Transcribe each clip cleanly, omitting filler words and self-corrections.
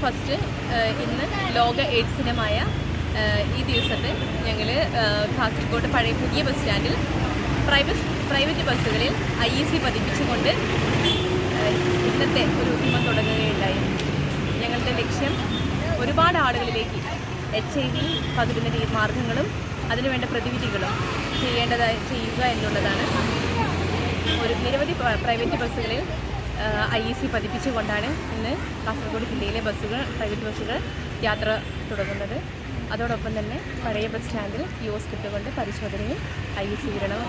First ഇന്ന് ലോക AIDS ദിനമായ ഈ ദിവസത്തെ ഞങ്ങൾ കാസർഗോഡ് പഴയ പുതിയ ബസ് സ്റ്റാൻഡിൽ പ്രൈവറ്റ് ബസ്സുകളിൽ IEC പതിപ്പിച്ചുകൊണ്ട് ഇന്നത്തെ ഒരു ഉദ്യമം തുടങ്ങുകയുണ്ടായി. ഞങ്ങളുടെ ലക്ഷ്യം ഒരുപാട് ആളുകളിലേക്ക് HIV പകരുന്ന മാർഗങ്ങളും അതിനുവേണ്ട പ്രതിവിധികളും ചെയ്യുക എന്നുള്ളതാണ്. നിരവധി പ്രൈവറ്റ് ബസ്സുകളിൽ IEC പതിപ്പിച്ചുകൊണ്ടാണ് ഇന്ന് കാസർഗോഡ് ജില്ലയിലെ പ്രൈവറ്റ് ബസ്സുകൾ യാത്ര തുടങ്ങുന്നത്. അതോടൊപ്പം തന്നെ പഴയ ബസ് സ്റ്റാൻഡിൽ കിയോസ്ക് ഇട്ടുകൊണ്ട് പരിശോധനയും IEC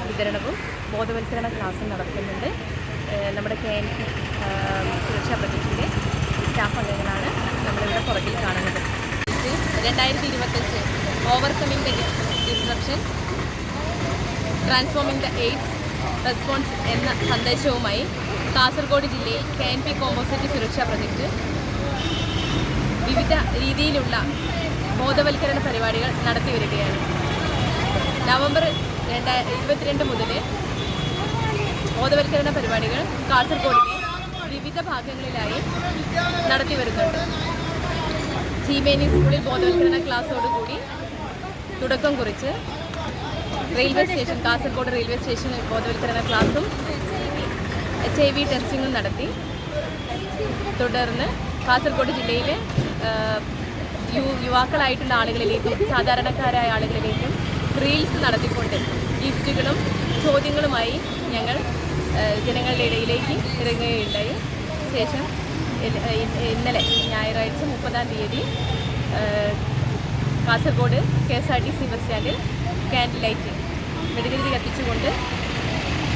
വിതരണവും ബോധവൽക്കരണ ക്ലാസ്സും നടത്തുന്നുണ്ട്. നമ്മുടെ KNP സുരക്ഷാ പ്രൊജക്റ്റിൻ്റെ സ്റ്റാഫ് അംഗങ്ങളാണ് നമ്മളിവിടെ പുറകിൽ കാണുന്നത്. 2025 overcoming the disruption transforming the AIDS response എന്ന സന്ദേശവുമായി കാസർഗോഡ് ജില്ലയിൽ KNP കോമ്പോസിറ്റ് സുരക്ഷാ പ്രൊജക്റ്റ് വിവിധ രീതിയിലുള്ള ബോധവൽക്കരണ പരിപാടികൾ നടത്തി വരികയാണ്. നവംബർ 2022 മുതൽ ബോധവൽക്കരണ പരിപാടികൾ കാസർഗോഡിലെ വിവിധ ഭാഗങ്ങളിലായി നടത്തി വരുന്നുണ്ട്. ചീമേനി സ്കൂളിൽ ബോധവൽക്കരണ ക്ലാസ്സോടുകൂടി തുടക്കം കുറിച്ച് കാസർഗോഡ് റെയിൽവേ സ്റ്റേഷനിൽ ബോധവൽക്കരണ ക്ലാസ്സും HIV ടെസ്റ്റിങ്ങും നടത്തി. തുടർന്ന് കാസർഗോഡ് ജില്ലയിലെ യുവാക്കളായിട്ടുള്ള ആളുകളിലേക്കും സാധാരണക്കാരായ ആളുകളിലേക്കും റീൽസ് നടത്തിക്കൊണ്ട് ഗിഫ്റ്റുകളും ചോദ്യങ്ങളുമായി ഞങ്ങൾ ജനങ്ങളുടെ ഇടയിലേക്ക് ഇറങ്ങുകയുണ്ടായി. ശേഷം ഇന്നലെ ഞായറാഴ്ച 30-ാം തീയതി കാസർഗോഡ് KSRTC ബസ് സ്റ്റാൻഡിൽ ക്യാൻഡിൽ ലൈറ്റ് മെഴുകുതിരി കത്തിച്ചുകൊണ്ട്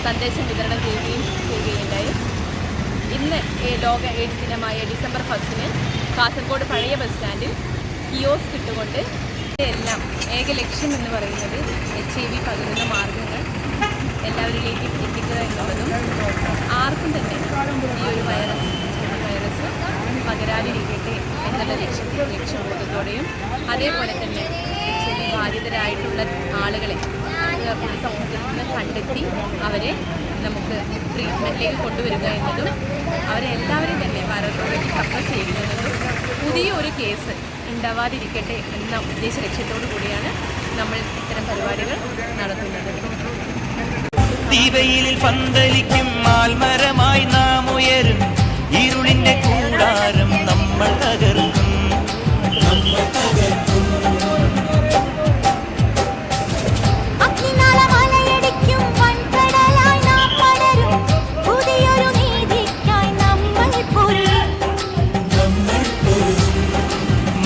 സന്ദേശം വിതരണം ചെയ്യുകയുണ്ടായി. ഇന്ന് ലോക എയ്ഡ്സ് ദിനമായ ഡിസംബർ 1 കാസർഗോഡ് പഴയ ബസ് സ്റ്റാൻഡിൽ കിയോസ്ക് ഇട്ടുകൊണ്ട് എല്ലാം ഏക ലക്ഷ്യം എന്ന് പറയുന്നത് HIV പകരുന്ന മാർഗങ്ങൾ എല്ലാവരിലേക്കും എത്തിക്കുക എന്നുള്ളതും ആർക്കും തന്നെ ഈ ഒരു വൈറസ് പകരാതിരിക്കട്ടെ എന്നുള്ള ലക്ഷ്യബോധത്തോടെയും അതേപോലെ തന്നെ HIV ബാധിതരായിട്ടുള്ള ആളുകളെ സമൂഹത്തിൽ നിന്ന് കണ്ടെത്തി അവരെ നമുക്ക് ട്രീറ്റ്മെൻറ്റിലേക്ക് കൊണ്ടുവരിക എന്നതും അവരെ എല്ലാവരെയും തന്നെ പാരോളജി സപ്രസ് ചെയ്യുന്നതും പുതിയ ഒരു കേസ് ഉണ്ടാവാതിരിക്കട്ടെ എന്ന ഉദ്ദേശ ലക്ഷ്യത്തോടു കൂടിയാണ് നമ്മൾ ഇത്തരം പരിപാടികൾ നടത്തുന്നത്. തീവെയിലിൽ പന്തലിക്കും മാൽമരമായി നാം ഉയരും, ഇരുളിന്റെ കൂടാരം നമ്മൾ തകർക്കും.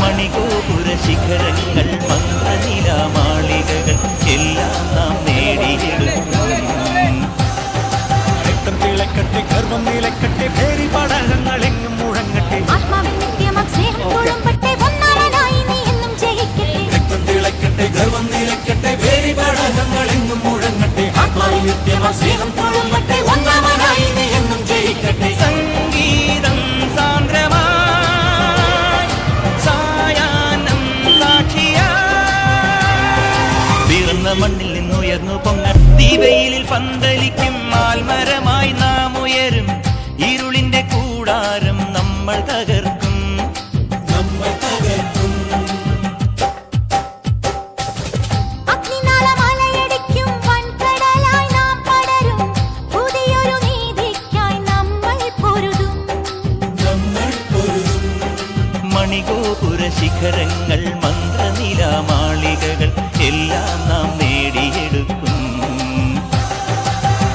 മണിഗോപുര ശിഖരങ്ങൾ മന്ത്രനിലാമാളികകൾ എല്ലാം നാം നേടിയെടുക്കും. രക്തം തിളക്കട്ടെ, ഗർവം നിലക്കട്ടെ, ഭേരി പടകങ്ങളെങ്ങും മുഴങ്ങട്ടെ. രക്തം തിളക്കട്ടെ, ഗർവം നിലക്കട്ടെ, ഭേരി പടകങ്ങളെങ്ങും മുഴങ്ങട്ടെ. ആത്മാവിൽ നിത്യമാ സ്നേഹം തുളുമ്പട്ടെ, ഒന്നാമനായി നീ എന്നും ജയിക്കട്ടെ. സംഗീതം സാന്ദ്രമായി സായാഹ്നം സാക്ഷിയായി പിറന്ന മണ്ണിൽ നിന്നുയർന്നു പൊങ്ങ. തീവെയിലിൽ പന്തലിക്കും മാൽമരമായി നാം ഉയരും, ഇരുളിന്റെ കൂടാരം നമ്മൾ തകർക്കും. മണിഗോപുര ശിഖരങ്ങൾ മന്ത്രനിലാമാളികകൾ എല്ലാം നാം നേടിയെടുക്കും.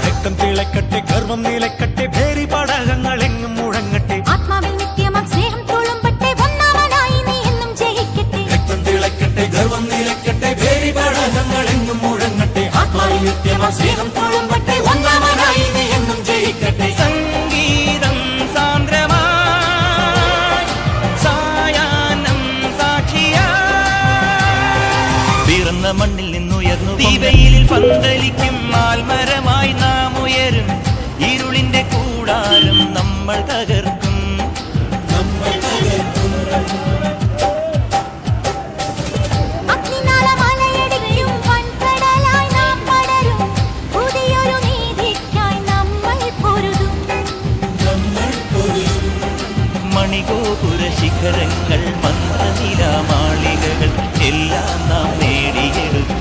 രക്തം തിളക്കട്ടെ, ഗർവം നിലക്കട്ടെ, ഭേരി പടകങ്ങളെങ്ങും മുഴങ്ങട്ടെ. ആത്മാവിൽ നിത്യമാം സ്നേഹം തുളുമ്പട്ടെ, ഒന്നാമനായി നീ എന്നും ജയിക്കട്ടെ. രക്തം തിളക്കട്ടെ, ഗർവം നിലക്കട്ടെ, ഭേരി പടകങ്ങളെങ്ങും മുഴങ്ങട്ടെ. ആത്മാവിൽ നിത്യമാം സ്നേഹം തുളുമ്പട്ടെ, ഒന്നാമനായി നീ എന്നും ജയിക്കട്ടെ. സംഗീതം സാന്ദ്രമായി സായാഹ്നം സാക്ഷിയായി പിറന്ന മണ്ണിൽ നിന്നുയർന്നു. തീവെയിലിൽ പന്തലിക്കും മാൽമരമായി നാം ഉയരും, ഇരുളിന്റെ കൂടാരം നമ്മൾ തകർക്കും. മണിഗോപുര ശിഖരങ്ങൾ മന്ത്രനിലാമാളികകൾ എല്ലാം നാം നേടിയെടുക്കും.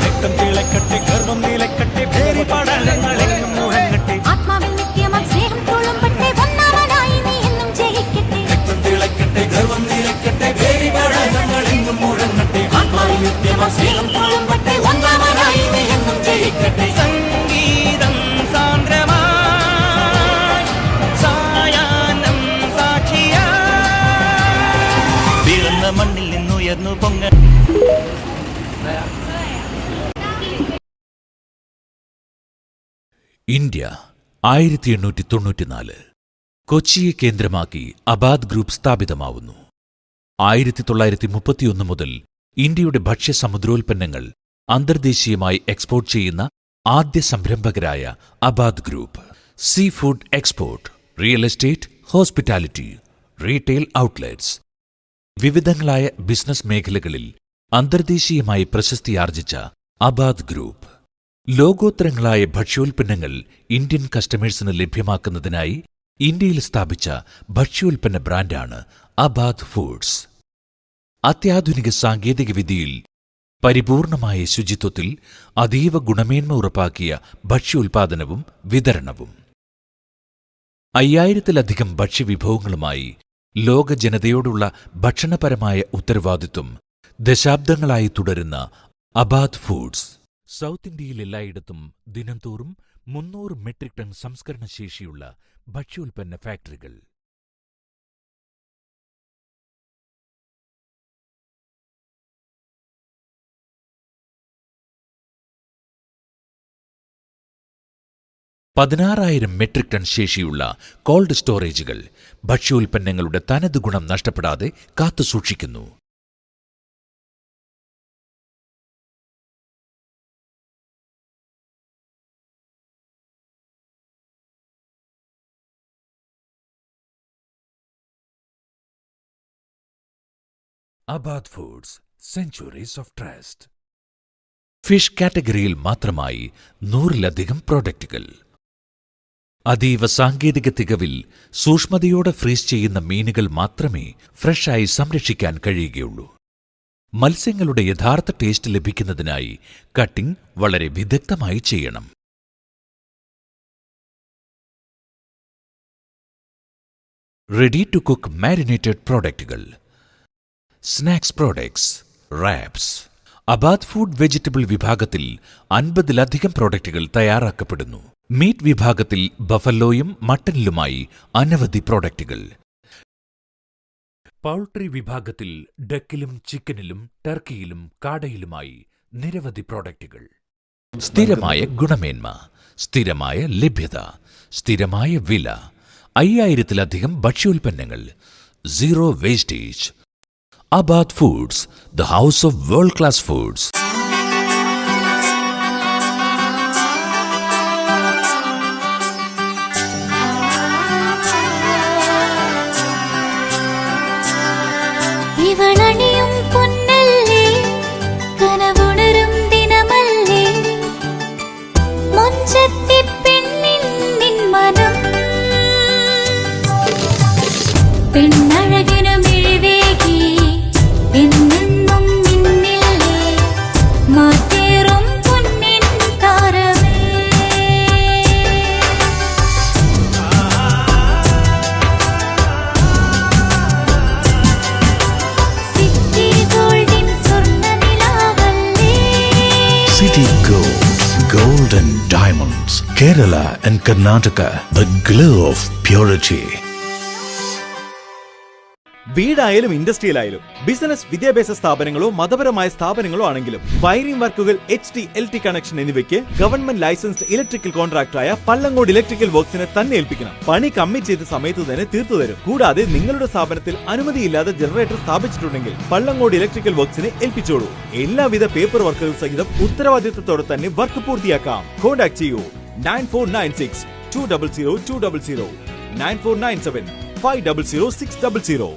രക്തം തിളക്കട്ടെ, ഗർവം നിലക്കട്ടെ, ഭേരി പടലങ്ങളെങ്ങും മുഴങ്ങട്ടെ. ആത്മാവിൽ നിത്യമം സ്നേഹം തുളുമ്പട്ടെ, ഒന്നാമനായി നീ എന്നും ജയിക്കട്ടെ. രക്തം തിളക്കട്ടെ, ഗർവം നിലക്കട്ടെ, ഭേരി പടലങ്ങളെങ്ങും മുഴങ്ങട്ടെ. ആത്മാവിൽ നിത്യമം സ്നേഹം തുളുമ്പട്ടെ, ഒന്നാമനായി നീ എന്നും ജയിക്കട്ടെ. സംഗീതം സാന്ദ്രമായി സായാഹ്നം സാക്ഷിയായി പിറന്ന മണ്ണിൽ നിന്നുയർന്നു പൊങ്ങ. ഇന്ത്യ 1894 കൊച്ചിയെ കേന്ദ്രമാക്കി അബാദ് ഗ്രൂപ്പ് സ്ഥാപിതമാവുന്നു. 1931 മുതൽ ഇന്ത്യയുടെ ഭക്ഷ്യസമുദ്രോൽപ്പന്നങ്ങൾ അന്തർദേശീയമായി എക്സ്പോർട്ട് ചെയ്യുന്ന ആദ്യ സംരംഭകരായ Abad group sea food export, real estate, hospitality, retail outlets, വിവിധങ്ങളായ ബിസിനസ് മേഖലകളിൽ അന്തർദേശീയമായി പ്രശസ്തിയാർജിച്ച അബാദ് ഗ്രൂപ്പ് ലോകോത്തരങ്ങളായ ഭക്ഷ്യോൽപ്പന്നങ്ങൾ ഇന്ത്യൻ കസ്റ്റമേഴ്സിന് ലഭ്യമാക്കുന്നതിനായി ഇന്ത്യയിൽ സ്ഥാപിച്ച ഭക്ഷ്യോൽപ്പന്ന ബ്രാൻഡാണ് അബാദ് ഫുഡ്സ്. അത്യാധുനിക സാങ്കേതികവിദ്യയിൽ പരിപൂർണമായ ശുചിത്വത്തിൽ അതീവ ഗുണമേന്മ ഉറപ്പാക്കിയ ഭക്ഷ്യോൽപാദനവും വിതരണവും. 5000-ലധികം ഭക്ഷ്യവിഭവങ്ങളുമായി ലോക ജനതയോടുള്ള ഭക്ഷണപരമായ ഉത്തരവാദിത്വം ദശാബ്ദങ്ങളായി തുടരുന്ന അബാദ് ഫുഡ്സ് സൗത്ത് ഇന്ത്യയിൽ എല്ലായിടത്തും ദിനംതോറും 300 മെട്രിക് ടൺ സംസ്കരണശേഷിയുള്ള ഭക്ഷ്യോൽപ്പന്ന ഫാക്ടറികൾ. പതിനാറായിരം മെട്രിക് ടൺ ശേഷിയുള്ള കോൾഡ് സ്റ്റോറേജുകൾ ഭക്ഷ്യോൽപ്പന്നങ്ങളുടെ തനത് ഗുണം നഷ്ടപ്പെടാതെ കാത്തുസൂക്ഷിക്കുന്നു. Abad foods, centuries of trust. Fish കാറ്റഗറിയിൽ മാത്രമായി 100-ലധികം പ്രോഡക്റ്റുകൾ. അതീവ സാങ്കേതിക തികവിൽ സൂക്ഷ്മതയോടെ ഫ്രീസ് ചെയ്യുന്ന മീനുകൾ മാത്രമേ ഫ്രഷായി സംരക്ഷിക്കാൻ കഴിയുകയുള്ളൂ. മത്സ്യങ്ങളുടെ യഥാർത്ഥ ടേസ്റ്റ് ലഭിക്കുന്നതിനായി കട്ടിംഗ് വളരെ വിദഗ്ധമായി ചെയ്യണം. റെഡി ടു കുക്ക് മാരിനേറ്റഡ് പ്രോഡക്റ്റുകൾ, snacks products, wraps. Abad food vegetable വിഭാഗത്തിൽ 50-ലധികം പ്രോഡക്റ്റുകൾ തയ്യാറാക്കപ്പെടുന്നു. മീറ്റ് വിഭാഗത്തിൽ ബഫലോയും മട്ടനിലുമായി അനവധി പ്രോഡക്റ്റുകൾ. പൗൾട്രി വിഭാഗത്തിൽ ഡക്കിലും ചിക്കനിലും ടർക്കിയിലും കാടയിലുമായി നിരവധി പ്രോഡക്റ്റുകൾ. സ്ഥിരമായ ഗുണമേന്മ, സ്ഥിരമായ ലഭ്യത, സ്ഥിരമായ വില, 5000-ലധികം ഭക്ഷ്യോൽപ്പന്നങ്ങൾ, zero wastage. Abad foods, the house of world-class foods. ഇവളണിയും പൊന്നല്ലേ, കനവുണരും ദിനമല്ലേ, മുഞ്ചത്തി പെണ്ണിൻ നിൻ മനം. പെണ്ണഴകിനു മിഴിവേകി എന്നെന്നും നിന്നില്ലേ, മാറ്റേറും പൊന്നിൻ താരമേ. സിറ്റി ഗോൾഡിൻ സ്വർണ്ണനിലാവല്ലേ. City Gold, Gold and Diamonds, Kerala and Karnataka, the glow of purity. വീടായാലും ഇൻഡസ്ട്രിയലായാലും ബിസിനസ്, വിദ്യാഭ്യാസ സ്ഥാപനങ്ങളോ മതപരമായ സ്ഥാപനങ്ങളോ ആണെങ്കിലും വയറിംഗ് വർക്കുകൾ, HT, LT കണക്ഷൻ എന്നിവയ്ക്ക് ഗവൺമെന്റ് ലൈസൻസ്ഡ് ഇലക്ട്രിക്കൽ കോൺട്രാക്ടറായ പള്ളങ്ങോട് ഇലക്ട്രിക്കൽ വർക്ക്സിനെ തന്നെ ഏൽപ്പിക്കണം. പണി കമ്മിറ്റ് ചെയ്ത സമയത്ത് തന്നെ തീർത്തു തരും. കൂടാതെ നിങ്ങളുടെ സ്ഥാപനത്തിൽ അനുമതിയില്ലാതെ ജനറേറ്റർ സ്ഥാപിച്ചിട്ടുണ്ടെങ്കിൽ പള്ളങ്ങോട് ഇലക്ട്രിക്കൽ വർക്ക്സിനെ ഏൽപ്പിച്ചോളൂ. എല്ലാവിധ പേപ്പർ വർക്കുകൾ സഹിതം ഉത്തരവാദിത്തത്തോടെ തന്നെ വർക്ക് പൂർത്തിയാക്കാം. കോൺടാക്ട് ചെയ്യൂ 9496 200 200, 9497 500 600.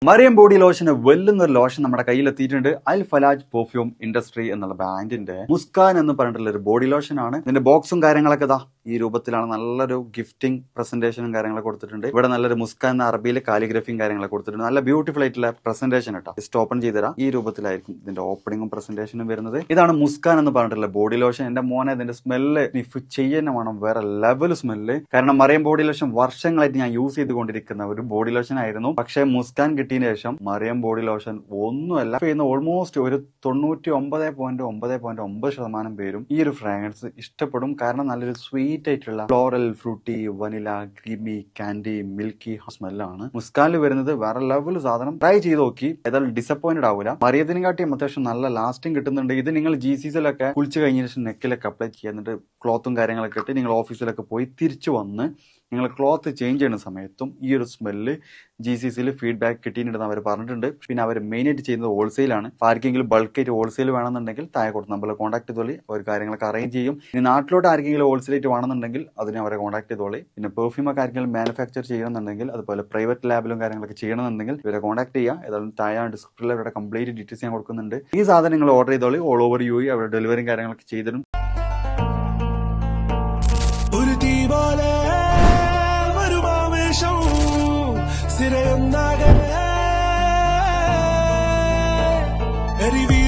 മറിയം ബോഡി ലോഷന് വെല്ലുന്ന ഒരു ലോഷൻ നമ്മുടെ കയ്യിൽ എത്തിയിട്ടുണ്ട്. അൽ ഫലാജ് പെർഫ്യൂം ഇൻഡസ്ട്രി എന്നുള്ള ബ്രാൻഡിന്റെ മുസ്കാൻ എന്ന് പറഞ്ഞിട്ടുള്ള ഒരു ബോഡി ലോഷൻ ആണ്. ഇതിന്റെ ബോക്സും കാര്യങ്ങളൊക്കെ ഇതാ ഈ രൂപത്തിലാണ്. നല്ലൊരു ഗിഫ്റ്റിംഗ് പ്രസന്റേഷനും കാര്യങ്ങളൊക്കെ കൊടുത്തിട്ടുണ്ട്. ഇവിടെ നല്ലൊരു മുസ്കാൻ എന്ന അറബിയിൽ കാലിഗ്രഫിയും കാര്യങ്ങളൊക്കെ കൊടുത്തിട്ടുണ്ട്. നല്ല ബ്യൂട്ടിഫുൾ ആയിട്ടുള്ള പ്രസന്റേഷൻ കേട്ടോ. ജസ്റ്റ് ഓപ്പൺ ചെയ്തുതരാം. ഈ രൂപത്തിലായിരിക്കും ഇതിന്റെ ഓപ്പണിംഗും പ്രസന്റേഷനും വരുന്നത്. ഇതാണ് മുസ്കാൻ എന്ന് പറഞ്ഞിട്ടുള്ള ബോഡി ലോഷൻ. എന്റെ മോനെ ഇതിന്റെ സ്മെല്ല് സ്നിഫ് ചെയ്യുന്ന വേണം, വേറെ ലെവൽ സ്മെല്ല്. കാരണം മറിയം ബോഡി ലോഷൻ വർഷങ്ങളായിട്ട് ഞാൻ യൂസ് ചെയ്തുകൊണ്ടിരിക്കുന്ന ഒരു ബോഡി ലോഷൻ ആയിരുന്നു. പക്ഷേ മുസ്കാൻ കിട്ടിയതിന് ശേഷം മറിയം ബോഡി ലോഷൻ ഒന്നുമല്ല ചെയ്യുന്ന ഓൾമോസ്റ്റ് ഒരു 99.9% പേരും ഈ ഒരു ഫ്രാഗ്രൻസ് ഇഷ്ടപ്പെടും. കാരണം നല്ലൊരു സ്വീറ്റ് ആയിട്ടുള്ള floral, fruity, vanilla, creamy, candy, milky സ്മെല്ലാണ് മുസ്കാനിൽ വരുന്നത്. വേറെ ലെവൽ സാധനം. ട്രൈ ചെയ്ത് നോക്കി, ഏതായാലും ഡിസപ്പോയിന്റഡ് ആവില്ല. മറിയത്തിനും കാട്ടിയും അത്യാവശ്യം നല്ല ലാസ്റ്റിംഗ് കിട്ടുന്നുണ്ട്. ഇത് നിങ്ങൾ GCCയിലൊക്കെ കുളിച്ച് കഴിഞ്ഞ ശേഷം നെക്കിലൊക്കെ അപ്ലൈ ചെയ്യുന്നുണ്ട്. ക്ലോത്തും കാര്യങ്ങളൊക്കെ ഇട്ട് നിങ്ങൾ ഓഫീസിലൊക്കെ പോയി തിരിച്ചു വന്ന് നിങ്ങൾ ക്ലോത്ത് ചേഞ്ച് ചെയ്യുന്ന സമയത്തും ഈ ഒരു സ്മെല്ല് GCCയിൽ ഫീഡ്ബാക്ക് കിട്ടിയിട്ടുണ്ടെന്ന് അവർ പറഞ്ഞിട്ടുണ്ട്. പിന്നെ അവർ മെയിനായിട്ട് ചെയ്യുന്നത് ഹോൾസെയിലാണ്. ആർക്കെങ്കിലും ബൾക്കായിട്ട് ഹോൾസെയിൽ വേണമെന്നുണ്ടെങ്കിൽ താഴെ കൊടുത്ത് നമ്മളെ കോൺടാക്ട് ചെയ്തോളി. അവർ കാര്യങ്ങളൊക്കെ അറേഞ്ച് ചെയ്യും. ഇനി നാട്ടിലോട്ട് ആർക്കെങ്കിലും ഹോൾസെയിലായിട്ട് വേണമെന്നുണ്ടെങ്കിൽ അതിനെ അവരെ കോൺടാക്ട് ചെയ്തോളി. പിന്നെ പെർഫ്യൂം ഒക്കെ ആർക്കെങ്കിലും മാനുഫാക്ചർ ചെയ്യണമെന്നുണ്ടെങ്കിൽ അതുപോലെ പ്രൈവറ്റ് ലാബിലും കാര്യങ്ങളൊക്കെ ചെയ്യണമെന്നുണ്ടെങ്കിൽ ഇവരെ കോൺടാക്ട് ചെയ്യുക. ഏതായാലും താഴെ ഡിസ്ക്രിപ്ഷനിൽ അവരുടെ കംപ്ലീറ്റ് ഡീറ്റെയിൽസ് ഞാൻ കൊടുക്കുന്നുണ്ട്. ഈ സാധനം നിങ്ങൾ ഓർഡർ ചെയ്തോളി. ഓൾ ഓവർ UAE അവരുടെ ഡെലിവറിയും കാര്യങ്ങളൊക്കെ ചെയ്തിടും. ഒരു തീ പോലെ വരുമാവേശം സ്ഥിരയൊന്നാകെ എരിവി